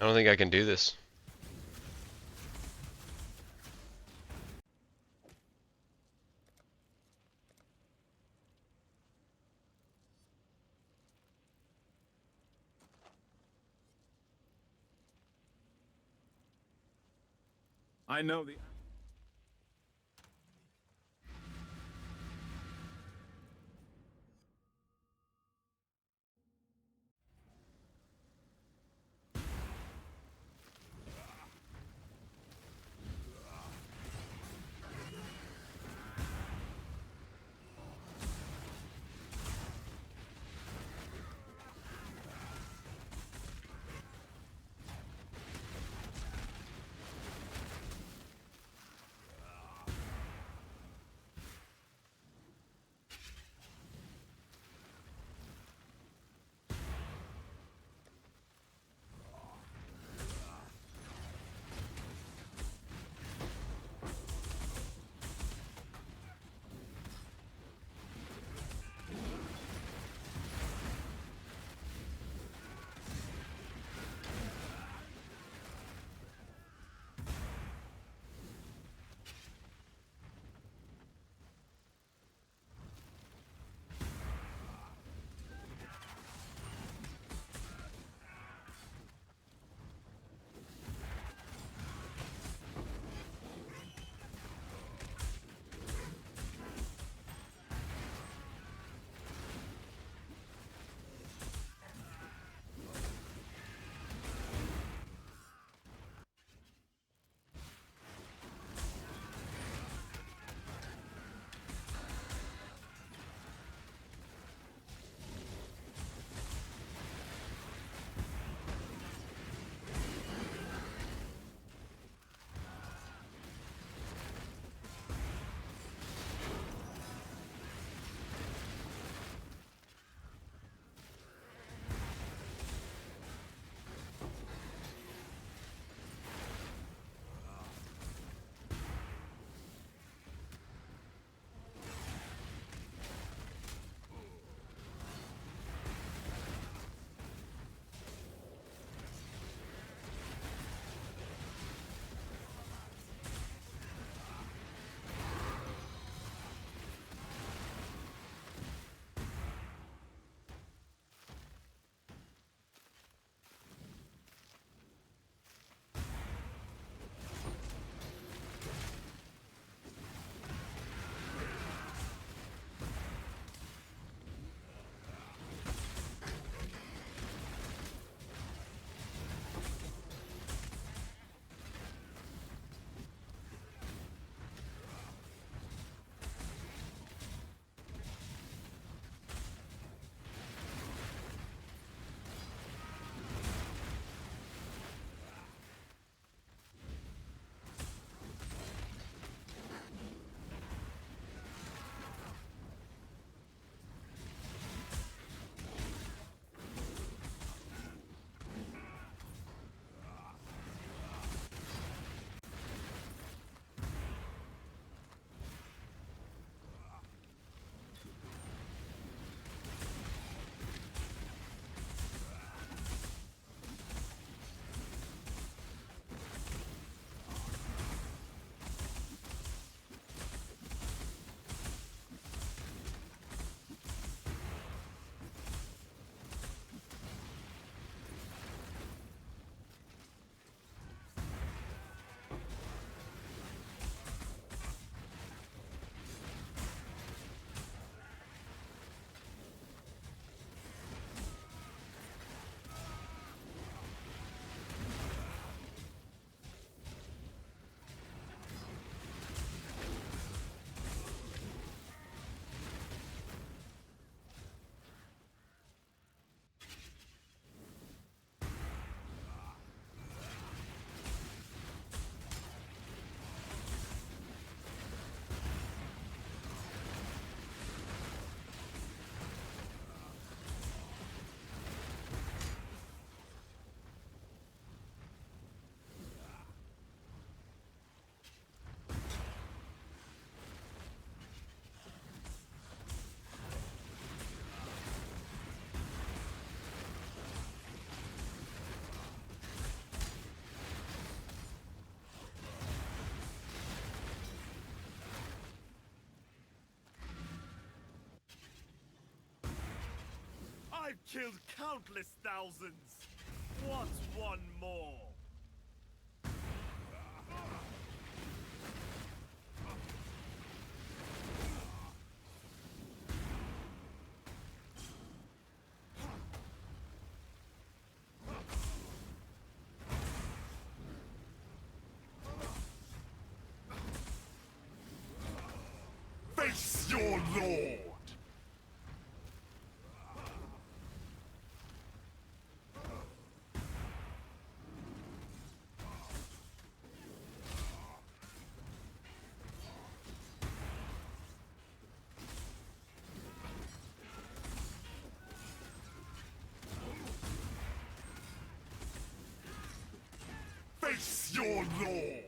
I don't think I can do this. I know the... I've killed countless thousands. What's one more? Face your lord! Face your lord!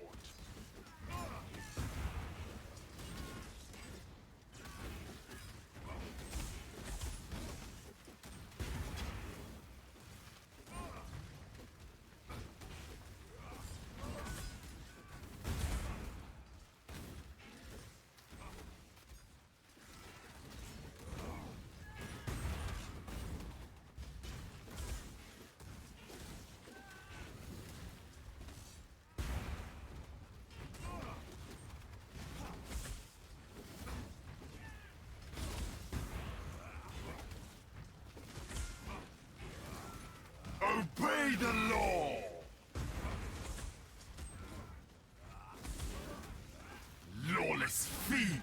Obey the law! Lawless fiend!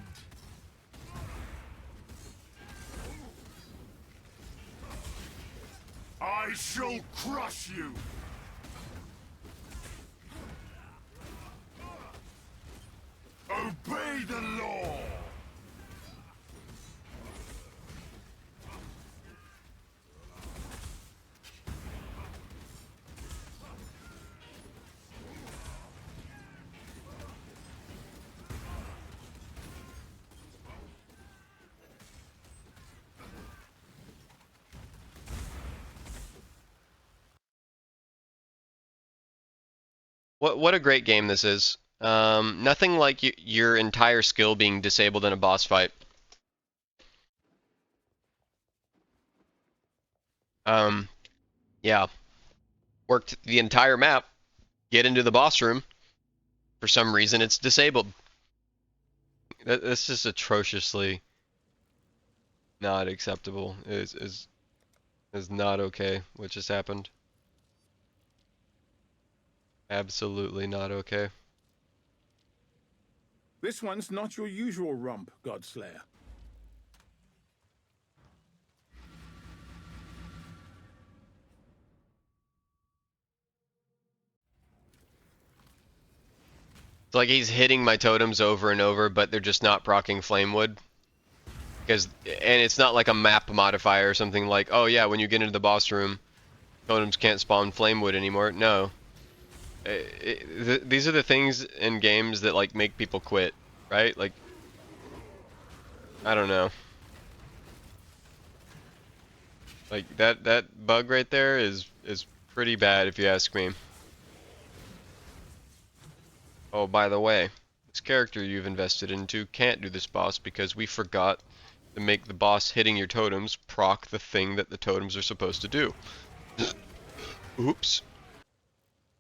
I shall crush you! Obey the law! What a great game this is. Nothing like your entire skill being disabled in a boss fight. Yeah. Worked the entire map, get into the boss room. For some reason, it's disabled. This is atrociously not acceptable. Is not okay what just happened. Absolutely not okay. This one's not your usual romp, Godslayer. It's like he's hitting my totems over and over, but they're just not proccing Flamewood. And it's not like a map modifier or something like, oh yeah, when you get into the boss room, totems can't spawn Flamewood anymore. No. These are the things in games that like make people quit, right? Like, I don't know. Like that bug right there is pretty bad if you ask me. Oh, by the way, this character you've invested into can't do this boss because we forgot to make the boss hitting your totems proc the thing that the totems are supposed to do. Oops.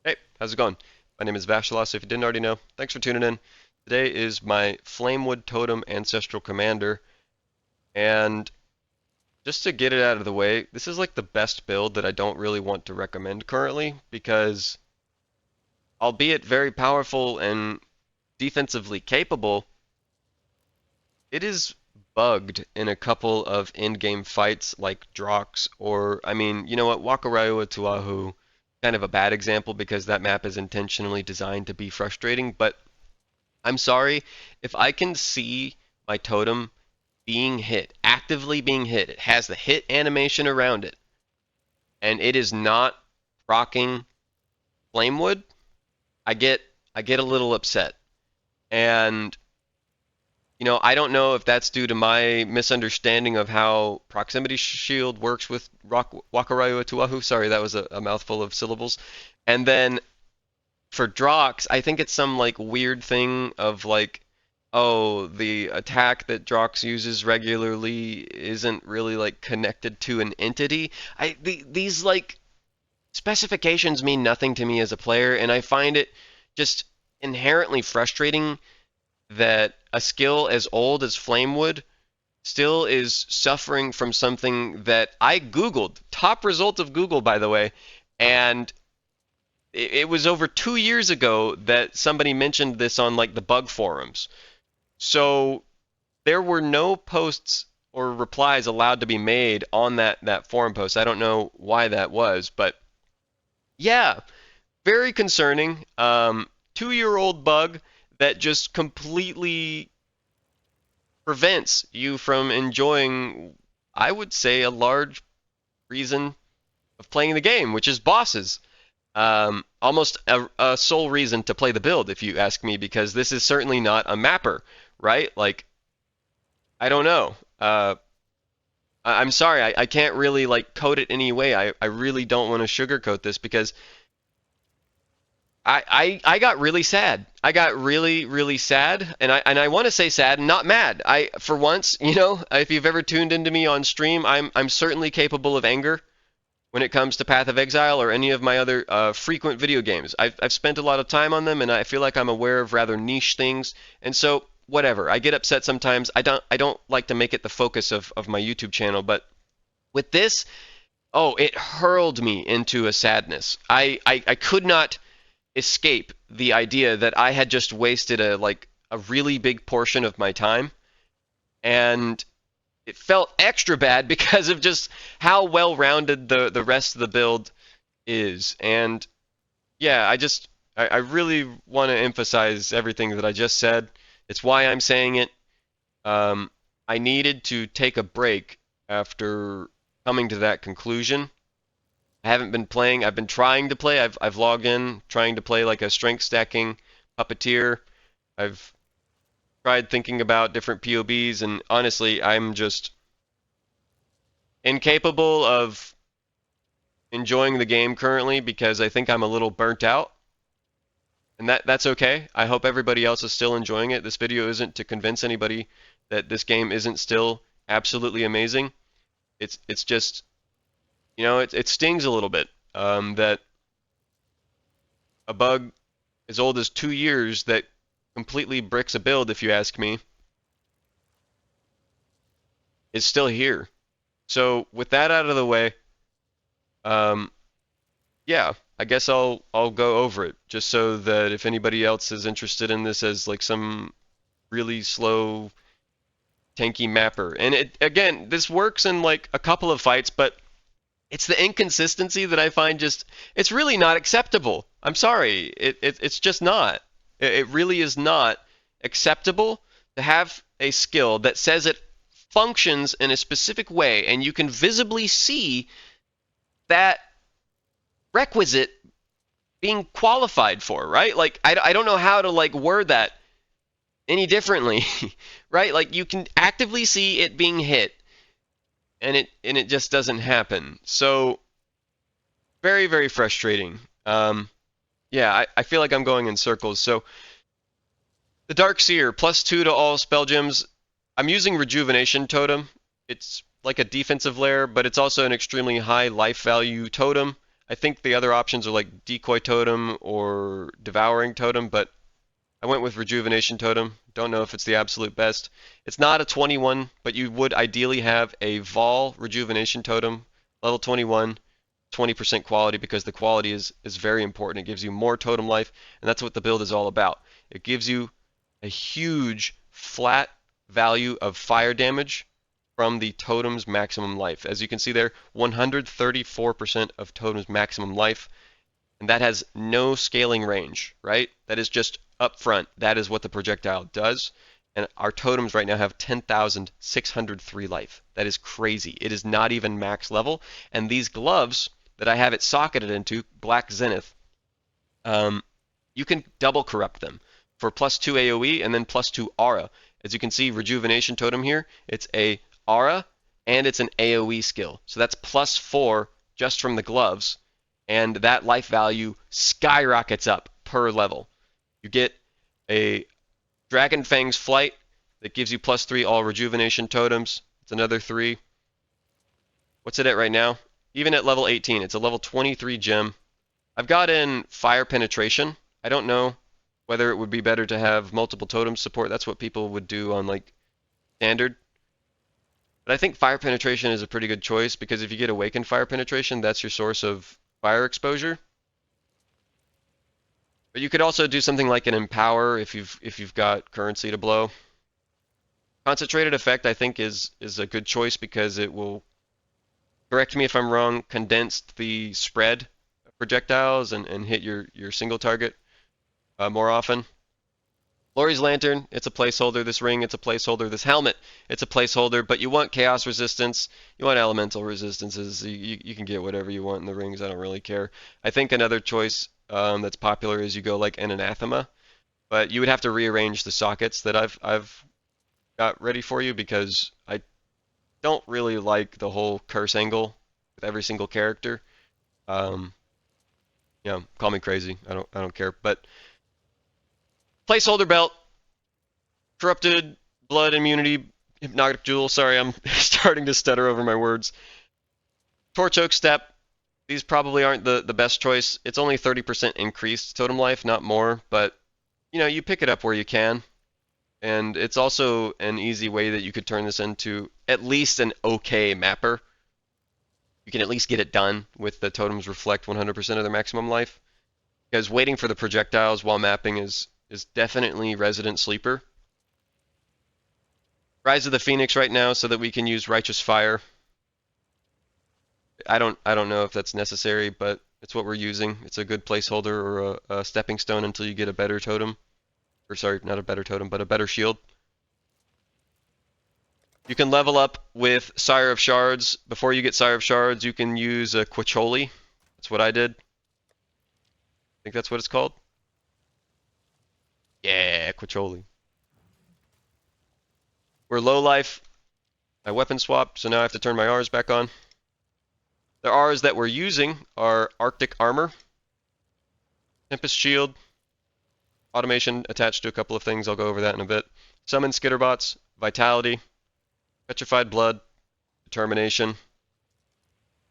Hey, how's it going? My name is Vashalas, if you didn't already know. Thanks for tuning in. Today is my Flamewood Totem Ancestral Commander, and just to get it out of the way, this is like the best build that I don't really want to recommend currently, because albeit very powerful and defensively capable, it is bugged in a couple of in-game fights like Drox, or, I mean, you know what, Whakawairua, kind of a bad example because that map is intentionally designed to be frustrating, but I'm sorry, if I can see my totem being hit, actively being hit, it has the hit animation around it, and it is not proccing Flamewood, I get a little upset. And you know, I don't know if that's due to my misunderstanding of how proximity shield works with Whakawairua. Sorry, that was a mouthful of syllables. And then for Drox, I think it's some like weird thing of like oh, the attack that Drox uses regularly isn't really like connected to an entity. These like specifications mean nothing to me as a player, and I find it just inherently frustrating that a skill as old as Flamewood still is suffering from something that I Googled. Top result of Google, by the way, and it was over 2 years ago that somebody mentioned this on like the bug forums. So there were no posts or replies allowed to be made on that forum post. I don't know why that was, but yeah, very concerning. 2-year-old bug that just completely prevents you from enjoying, I would say, a large reason of playing the game, which is bosses. Almost a sole reason to play the build, if you ask me, because this is certainly not a mapper, right? Like, I don't know. I'm sorry, I can't really like code it any way. I really don't want to sugarcoat this because I got really sad. I got really, really sad, and I want to say sad, not mad. For once, if you've ever tuned into me on stream, I'm certainly capable of anger when it comes to Path of Exile or any of my other frequent video games. I've spent a lot of time on them, and I feel like I'm aware of rather niche things, and so whatever. I get upset sometimes. I don't like to make it the focus of my YouTube channel, but with this, oh, it hurled me into a sadness. I could not escape the idea that I had just wasted a really big portion of my time, and it felt extra bad because of just how well-rounded the rest of the build is. And yeah, I really want to emphasize everything that I just said. It's why I'm saying it. I needed to take a break after coming to that conclusion. I haven't been playing. I've been trying to play. I've logged in trying to play like a strength stacking puppeteer. I've tried thinking about different POBs, and honestly, I'm just incapable of enjoying the game currently because I think I'm a little burnt out. And that's okay. I hope everybody else is still enjoying it. This video isn't to convince anybody that this game isn't still absolutely amazing. It's just, it stings a little bit that a bug as old as 2 years that completely bricks a build, if you ask me, is still here. So with that out of the way, yeah, I guess I'll go over it just so that if anybody else is interested in this as like some really slow tanky mapper. And again, this works in like a couple of fights, but it's the inconsistency that I find it's really not acceptable. I'm sorry. It's just not. It really is not acceptable to have a skill that says it functions in a specific way and you can visibly see that requisite being qualified for, right? Like I don't know how to like word that any differently, right? Like you can actively see it being hit and it just doesn't happen. So very, very frustrating. Yeah, I feel like I'm going in circles. So the Dark Seer, +2 to all spell gems. I'm using Rejuvenation Totem. It's like a defensive layer, but it's also an extremely high life value totem. I think the other options are like Decoy Totem or Devouring Totem, but I went with Rejuvenation Totem. Don't know if it's the absolute best. It's not a 21, but you would ideally have a Vol Rejuvenation Totem, level 21, 20% quality, because the quality is very important. It gives you more totem life, and that's what the build is all about. It gives you a huge flat value of fire damage from the totem's maximum life. As you can see there, 134% of totem's maximum life, and that has no scaling range, right? That is just up front. That is what the projectile does. And our totems right now have 10,603 life. That is crazy. It is not even max level. And these gloves that I have it socketed into, Black Zenith, you can double corrupt them for +2 AoE and then +2 aura. As you can see, Rejuvenation Totem here, it's a aura and it's an AoE skill. So that's +4 just from the gloves, and that life value skyrockets up per level. You get a Dragon Fang's Flight, that gives you +3 all rejuvenation totems. It's another 3. What's it at right now? Even at level 18, it's a level 23 gem. I've got in Fire Penetration. I don't know whether it would be better to have multiple totems support. That's what people would do on like standard. But I think Fire Penetration is a pretty good choice because if you get Awakened Fire Penetration, that's your source of fire exposure. But you could also do something like an Empower if you've got currency to blow. Concentrated Effect I think is a good choice because it will, correct me if I'm wrong, condense the spread of projectiles and hit your single target more often. Lori's Lantern, it's a placeholder. This ring, it's a placeholder. This helmet, it's a placeholder. But you want chaos resistance, you want elemental resistances. You can get whatever you want in the rings. I don't really care. I think another choice that's popular is you go like an Anathema, but you would have to rearrange the sockets that I've got ready for you because I don't really like the whole curse angle with every single character. Yeah, call me crazy. I don't care. But placeholder belt, corrupted blood immunity, hypnotic jewel. Sorry, I'm starting to stutter over my words. Torch oak step. These probably aren't the best choice. It's only 30% increased totem life, not more, but you know, you pick it up where you can. And it's also an easy way that you could turn this into at least an okay mapper. You can at least get it done with the totems reflect 100% of their maximum life. Because waiting for the projectiles while mapping is definitely resident sleeper. Rise of the Phoenix right now so that we can use Righteous Fire. I don't know if that's necessary, but it's what we're using. It's a good placeholder or a stepping stone until you get a better totem. Or sorry, not a better totem, but a better shield. You can level up with Sire of Shards. Before you get Sire of Shards, you can use a Quacholi. That's what I did. I think that's what it's called. Yeah, Quacholi. We're low life. I weapon swapped, so now I have to turn my R's back on. The R's that we're using are Arctic Armor, Tempest Shield, automation attached to a couple of things. I'll go over that in a bit. Summon Skitterbots, Vitality, Petrified Blood, Determination.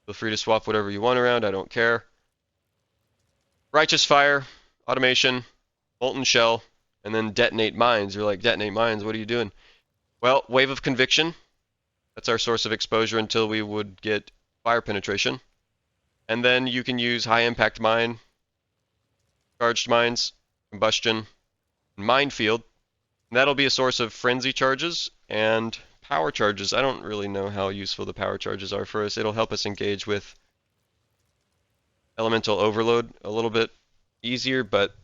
Feel free to swap whatever you want around. I don't care. Righteous Fire, Automation, Molten Shell, and then Detonate Mines. You're like, Detonate Mines, what are you doing? Well, Wave of Conviction. That's our source of exposure until we would get Fire Penetration. And then you can use High Impact Mine, Charged Mines, Combustion, Minefield. And that'll be a source of Frenzy charges and Power charges. I don't really know how useful the Power charges are for us. It'll help us engage with Elemental Overload a little bit easier, but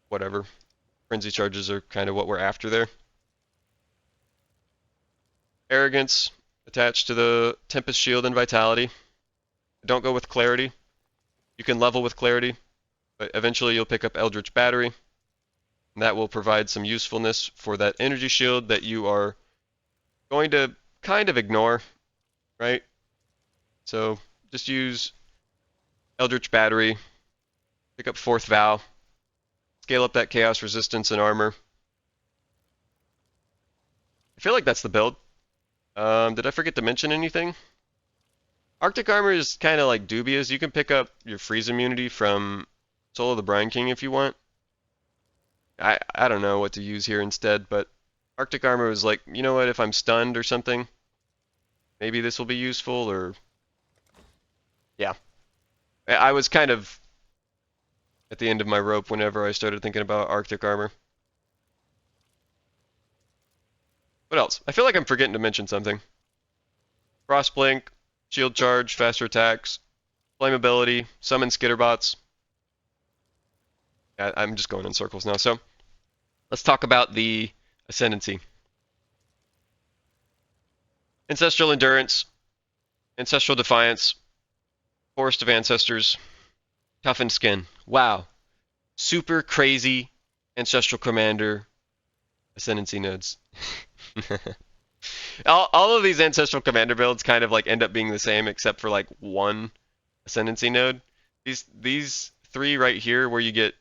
whatever. Frenzy charges are kind of what we're after there. Arrogance attached to the Tempest Shield and Vitality. Don't go with Clarity. You can level with Clarity, but eventually you'll pick up Eldritch Battery. And that will provide some usefulness for that energy shield that you are going to kind of ignore, right? So just use Eldritch Battery, pick up Fourth Vow, scale up that Chaos Resistance and Armor. I feel like that's the build. Did I forget to mention anything? Arctic Armor is kind of like dubious. You can pick up your freeze immunity from Soul of the Brine King if you want. I don't know what to use here instead, but Arctic Armor was like, you know what, if I'm stunned or something, maybe this will be useful, or... Yeah. I was kind of at the end of my rope whenever I started thinking about Arctic Armor. What else? I feel like I'm forgetting to mention something. Frostblink, Shield Charge, Faster Attacks, Flammability, Summon Skitterbots. Yeah, I'm just going in circles now, so let's talk about the Ascendancy. Ancestral Endurance, Ancestral Defiance, Forest of Ancestors, Toughened Skin. Wow. Super crazy Ancestral Commander Ascendancy nodes. all of these Ancestral Commander builds kind of like end up being the same except for like one Ascendancy node. These three right here where you get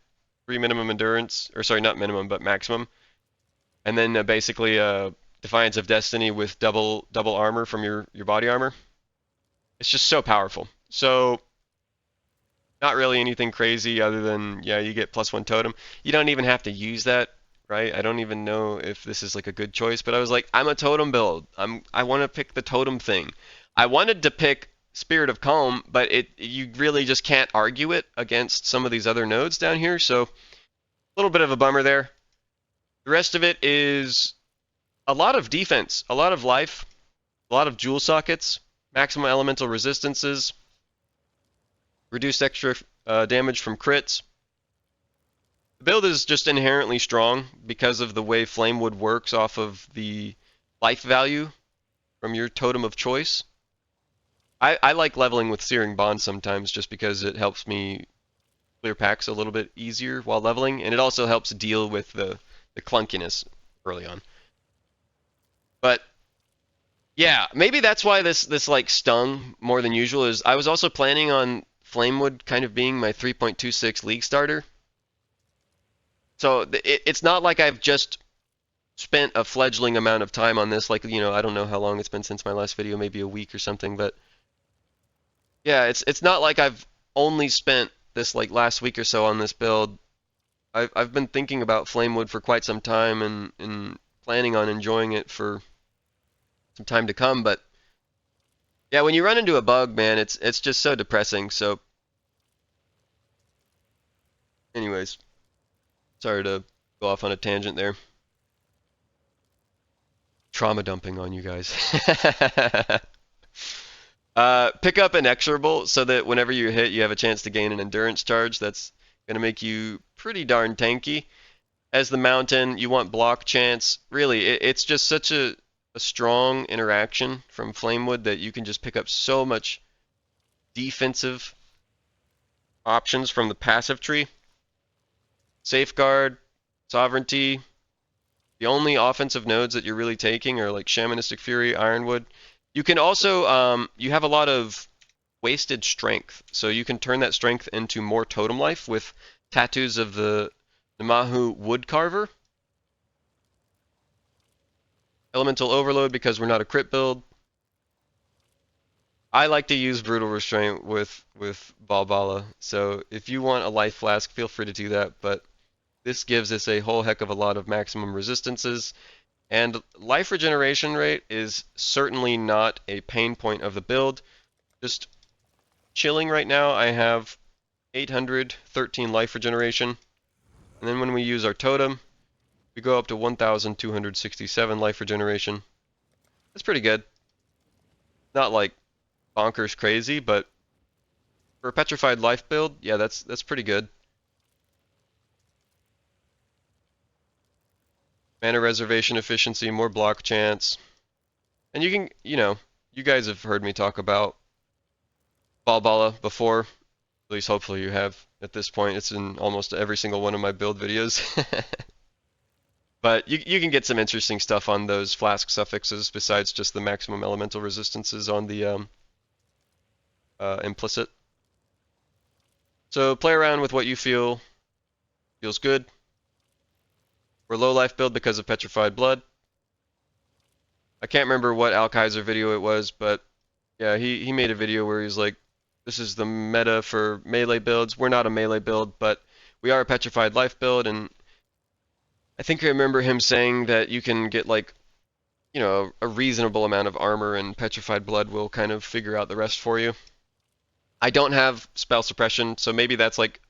3 minimum endurance, or sorry, not minimum, but maximum, and then basically Defiance of Destiny with double armor from your body armor. It's just so powerful. So not really anything crazy other than, yeah, you get +1 totem. You don't even have to use that, right? I don't even know if this is like a good choice, but I was like, I'm a totem build. I want to pick the totem thing. I wanted to pick Spirit of Calm, but you really just can't argue it against some of these other nodes down here, so a little bit of a bummer there. The rest of it is a lot of defense, a lot of life, a lot of jewel sockets, maximum elemental resistances, reduced extra damage from crits. The build is just inherently strong because of the way Flamewood works off of the life value from your totem of choice. I like leveling with Searing Bond sometimes just because it helps me clear packs a little bit easier while leveling, and it also helps deal with the clunkiness early on. But yeah, maybe that's why this like stung more than usual. Is I was also planning on Flamewood kind of being my 3.26 league starter. So it's not like I've just spent a fledgling amount of time on this. Like, you know, I don't know how long it's been since my last video, maybe a week or something. But yeah, it's not like I've only spent this like last week or so on this build. I've been thinking about Flamewood for quite some time and planning on enjoying it for some time to come. But yeah, when you run into a bug, man, it's just so depressing. So anyways, sorry to go off on a tangent there. Trauma dumping on you guys. Pick up Inexorable so that whenever you hit, you have a chance to gain an endurance charge. That's going to make you pretty darn tanky. As the Mountain, you want block chance. Really, it's just such a strong interaction from Flamewood that you can just pick up so much defensive options from the passive tree. Safeguard, Sovereignty. The only offensive nodes that you're really taking are like Shamanistic Fury, Ironwood. You can also, you have a lot of wasted strength, so you can turn that strength into more totem life with tattoos of the Namahu Woodcarver. Elemental Overload because we're not a crit build. I like to use Brutal Restraint with Balbala, so if you want a Life Flask, feel free to do that, but this gives us a whole heck of a lot of maximum resistances, and life regeneration rate is certainly not a pain point of the build. Just chilling right now, I have 813 life regeneration, and then when we use our totem, we go up to 1,267 life regeneration. That's pretty good. Not like bonkers crazy, but for a petrified life build, yeah, that's pretty good. Mana reservation efficiency, more block chance. And you can, you know, you guys have heard me talk about Balbala before. At least hopefully you have at this point. It's in almost every single one of my build videos. But you can get some interesting stuff on those flask suffixes besides just the maximum elemental resistances on the implicit. So play around with what you feel feels good. We're low life build because of Petrified Blood. I can't remember what Alkaiser video it was, but yeah, he made a video where he's like, this is the meta for melee builds. We're not a melee build, but we are a Petrified Life build, and I think I remember him saying that you can get like, you know, a reasonable amount of armor, and Petrified Blood will kind of figure out the rest for you. I don't have spell suppression, so maybe that's like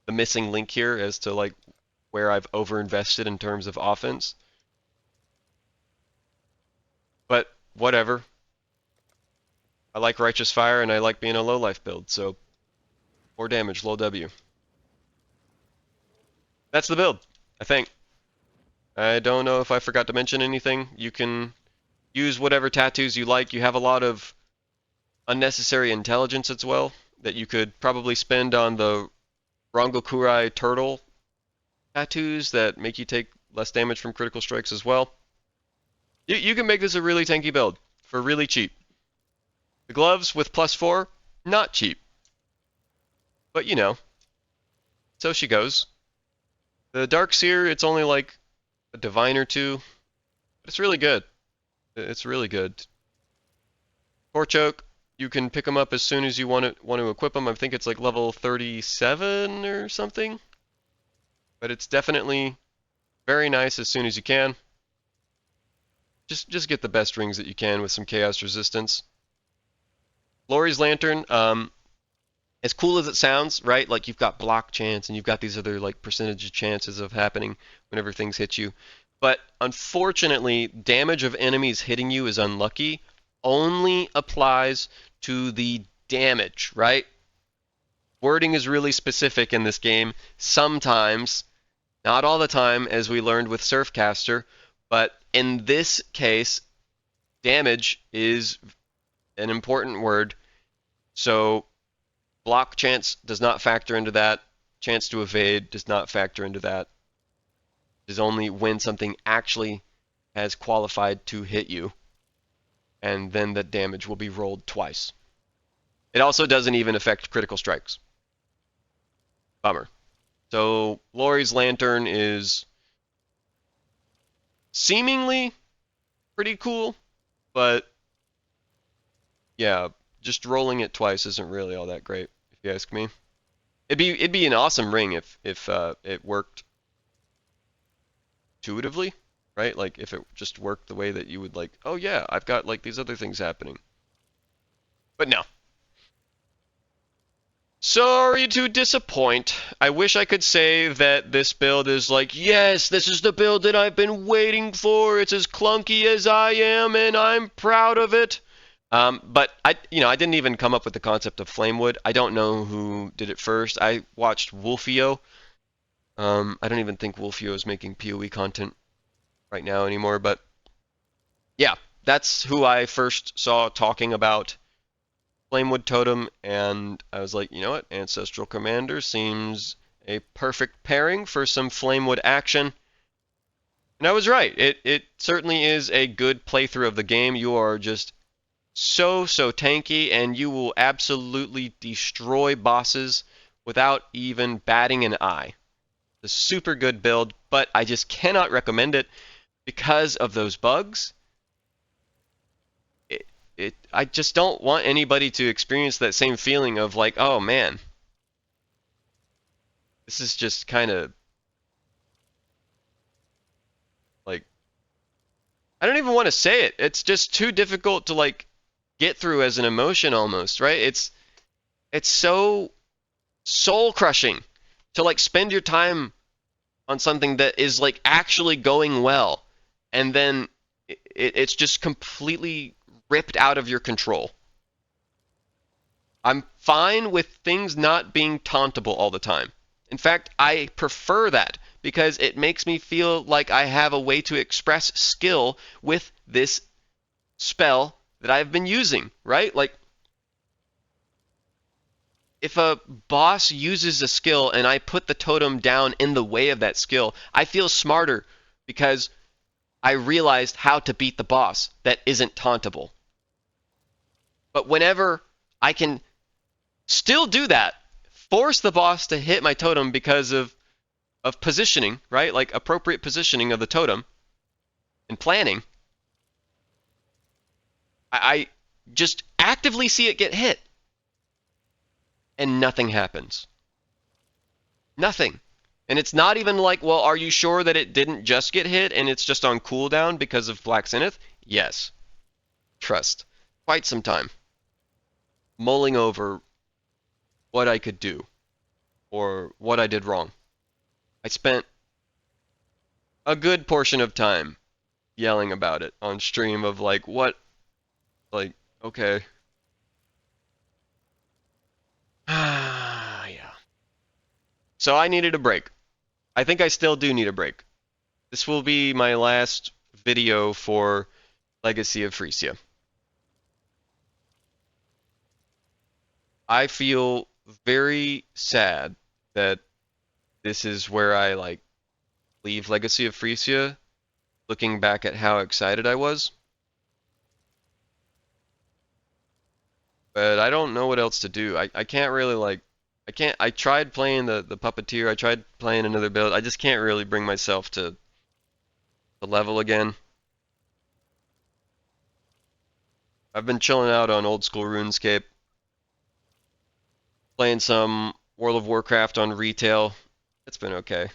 the missing link here as to like where I've overinvested in terms of offense. But whatever. I like Righteous Fire and I like being a low life build, so more damage, low W. That's the build, I think. I don't know if I forgot to mention anything. You can use whatever tattoos you like. You have a lot of unnecessary intelligence as well that you could probably spend on the Rongokurai turtle tattoos that make you take less damage from critical strikes as well. You can make this a really tanky build for really cheap. The gloves with +4, not cheap. But you know, so she goes. The Dark Seer, it's only like a divine or two. But it's really good. It's really good. Torch Oak, you can pick them up as soon as you want to equip them. I think it's like level 37 or something. But it's definitely very nice as soon as you can. Just get the best rings that you can with some chaos resistance. Lori's Lantern, as cool as it sounds, right? Like you've got block chance and you've got these other like percentage of chances of happening whenever things hit you. But unfortunately, damage of enemies hitting you is unlucky. Only applies to the damage, right? Wording is really specific in this game. Sometimes, not all the time, as we learned with Surfcaster, but in this case, damage is an important word. So block chance does not factor into that. Chance to evade does not factor into that. It is only when something actually has qualified to hit you, and then the damage will be rolled twice. It also doesn't even affect critical strikes. Bummer. So Lori's Lantern is seemingly pretty cool, but yeah, just rolling it twice isn't really all that great, if you ask me. It'd be an awesome ring if it worked intuitively, right? Like if it just worked the way that you would like, oh yeah, I've got like these other things happening. But no. Sorry to disappoint. I wish I could say that this build is like, yes, this is the build that I've been waiting for. It's as clunky as I am, and I'm proud of it. But I didn't even come up with the concept of Flamewood. I don't know who did it first. I watched Woolfio. I don't even think Woolfio is making PoE content right now anymore, but yeah, that's who I first saw talking about Flamewood Totem, and I was like, you know what, Ancestral Commander seems a perfect pairing for some Flamewood action. And I was right. It certainly is a good playthrough of the game. You are just so tanky, and you will absolutely destroy bosses without even batting an eye. It's a super good build, but I just cannot recommend it because of those bugs. I just don't want anybody to experience that same feeling of like, oh man, this is just kind of like, I don't even want to say it. It's just too difficult to like get through as an emotion almost, right? It's so soul crushing to like spend your time on something that is like actually going well, and then it's just completely ripped out of your control. I'm fine with things not being tauntable all the time. In fact, I prefer that because it makes me feel like I have a way to express skill with this spell that I've been using, right? Like, if a boss uses a skill and I put the totem down in the way of that skill, I feel smarter because I realized how to beat the boss that isn't tauntable. But whenever I can still do that, force the boss to hit my totem because of positioning, right? Like appropriate positioning of the totem and planning, I just actively see it get hit. And nothing happens. Nothing. And it's not even like, well, are you sure that it didn't just get hit and it's just on cooldown because of Black Zenith? Yes. Trust. Quite some time. Mulling over what I could do or what I did wrong. I spent a good portion of time yelling about it on stream of like, what? Like, okay. Yeah. So I needed a break. I think I still do need a break. This will be my last video for Legacy of Phrecia. I feel very sad that this is where I like leave Legacy of Phrecia, looking back at how excited I was. But I don't know what else to do. I can't really like, I tried playing the Puppeteer, I tried playing another build, I just can't really bring myself to to level again. I've been chilling out on old school RuneScape, playing some World of Warcraft on retail. It's been okay.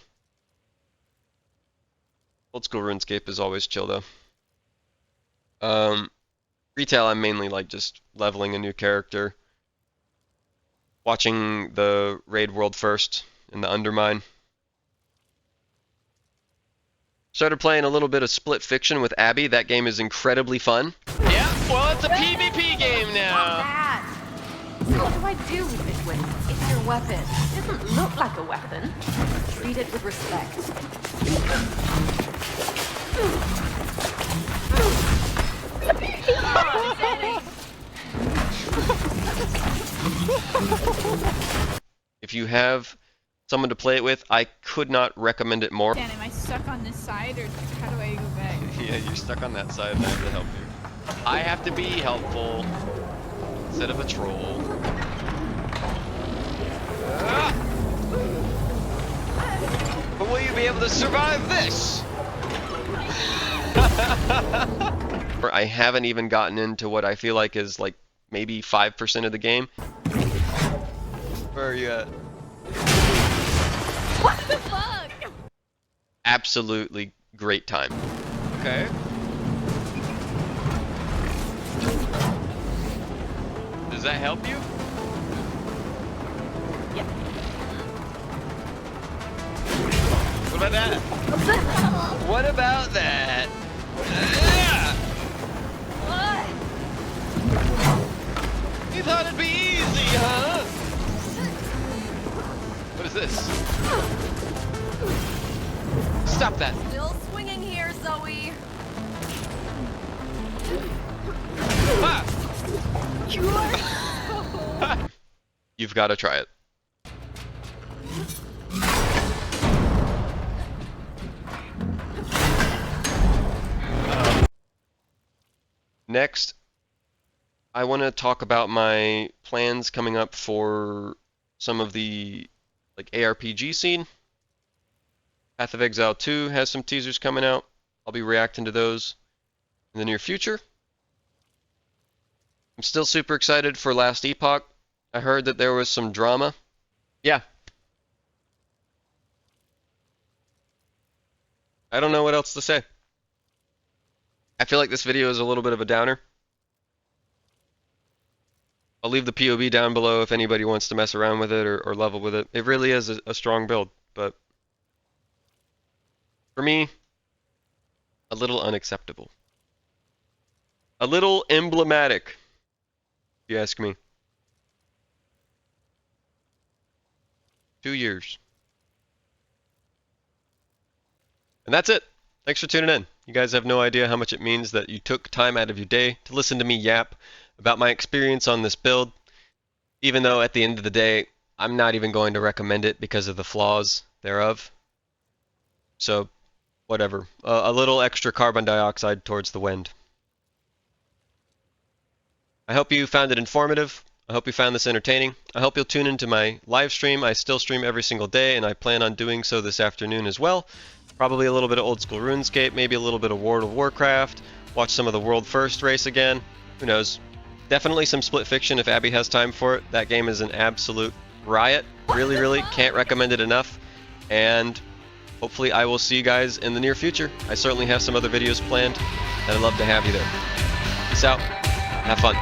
Old school RuneScape is always chill though. Retail, I'm mainly like just leveling a new character, watching the raid world first in the Undermine. Started playing a little bit of Split Fiction with Abby. That game is incredibly fun. Yeah, well, it's a PvP game now. So what do I do with this weapon? It's your weapon. It doesn't look like a weapon. Treat it with respect. If you have someone to play it with, I could not recommend it more. Dan, am I stuck on this side, or how do I go back? Yeah, you're stuck on that side and I have to help you. I have to be helpful instead of a troll. Ah! But will you be able to survive this? I haven't even gotten into what I feel like is like maybe 5% of the game. Where are you at? What the fuck? Absolutely great time. Okay. Does that help you? Yeah. What about that? What about that? What? You thought it'd be easy, huh? What is this? Stop that. Still swinging here, Zoe. Ah! You are. You've got to try it. Next, I want to talk about my plans coming up for some of the like ARPG scene. Path of Exile 2 has some teasers coming out. I'll be reacting to those in the near future. I'm still super excited for Last Epoch. I heard that there was some drama. Yeah. I don't know what else to say. I feel like this video is a little bit of a downer. I'll leave the POV down below if anybody wants to mess around with it or level with it. It really is a strong build, but for me, a little unacceptable. A little emblematic, if you ask me. 2 years. And that's it. Thanks for tuning in. You guys have no idea how much it means that you took time out of your day to listen to me yap about my experience on this build, even though at the end of the day, I'm not even going to recommend it because of the flaws thereof. So, whatever. A little extra carbon dioxide towards the wind. I hope you found it informative. I hope you found this entertaining. I hope you'll tune into my live stream. I still stream every single day, and I plan on doing so this afternoon as well. Probably a little bit of old school RuneScape, maybe a little bit of World of Warcraft, watch some of the World First race again. Who knows? Definitely some Split Fiction if Abby has time for it. That game is an absolute riot. Really, really can't recommend it enough. And hopefully I will see you guys in the near future. I certainly have some other videos planned, and I'd love to have you there. Peace out. Have fun.